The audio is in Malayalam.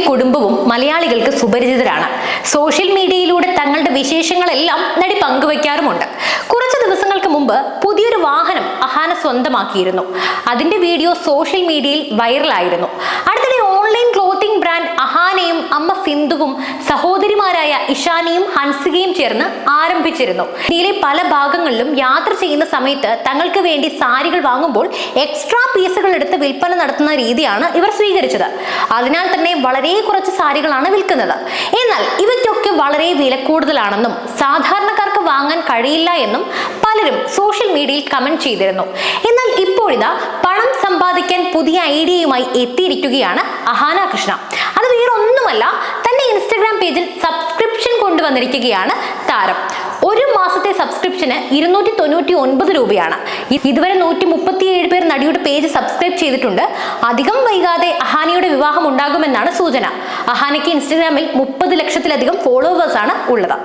കുടുംബവും മലയാളികൾക്ക് സുപരിചിതരാണ്. സോഷ്യൽ മീഡിയയിലൂടെ തങ്ങളുടെ വിശേഷങ്ങളെല്ലാം നടി പങ്കുവയ്ക്കാറുമുണ്ട്. കുറച്ച് ദിവസങ്ങൾക്ക് മുമ്പ് പുതിയൊരു വാഹനം അഹാന സ്വന്തമാക്കിയിരുന്നു. അതിന്റെ വീഡിയോ സോഷ്യൽ മീഡിയയിൽ വൈറലായിരുന്നു. അടുത്തിടെ ഓൺലൈൻ ക്ലോത്തിംഗ് ബ്രാൻഡ് അഹാനയും അമ്മ സിന്ധുവും സഹോദരിമാരായ ഇഷാനിയും ഹൻസികയും ചേർന്ന് ആരംഭിച്ചിരുന്നു. ഇന്ത്യയിലെ പല ഭാഗങ്ങളിലും യാത്ര ചെയ്യുന്ന സമയത്ത് തങ്ങൾക്ക് വേണ്ടി സാരികൾ വാങ്ങുമ്പോൾ എക്സ്ട്രാ പീസുകൾ എടുത്ത് വിൽപ്പന നടത്തുന്ന രീതിയാണ് ഇവർ സ്വീകരിച്ചത്. അതിനാൽ തന്നെ വളരെ കുറച്ച് സാരികളാണ് വിൽക്കുന്നത്. എന്നാൽ ഇവയ്ക്കൊക്കെ വളരെ വില കൂടുതലാണെന്നും സാധാരണക്കാർക്ക് വാങ്ങാൻ കഴിയില്ല എന്നും പലരും സോഷ്യൽ മീഡിയയിൽ കമന്റ് ചെയ്തിരുന്നു. എന്നാൽ ഇപ്പോഴിതാ പണം സമ്പാദിക്കാൻ പുതിയ ഐഡിയയുമായി എത്തിയിരിക്കുകയാണ് അഹാന കൃഷ്ണ. അത് വേറെ ഒന്നുമല്ല, തന്റെ ഇൻസ്റ്റഗ്രാം പേജിൽ സബ്സ്ക്രിപ്ഷൻ കൊണ്ടുവന്നിരിക്കുകയാണ് താരം. ഒരു മാസത്തെ സബ്സ്ക്രിപ്ഷന് 299 രൂപയാണ്. ഇതുവരെ 137 പേർ നടിയുടെ പേജ് സബ്സ്ക്രൈബ് ചെയ്തിട്ടുണ്ട്. അധികം വൈകാതെ അഹാനയുടെ വിവാഹം ഉണ്ടാകുമെന്നാണ് സൂചന. അഹാനയ്ക്ക് ഇൻസ്റ്റഗ്രാമിൽ 30 ലക്ഷത്തിലധികം ഫോളോവേഴ്സാണ് ഉള്ളത്.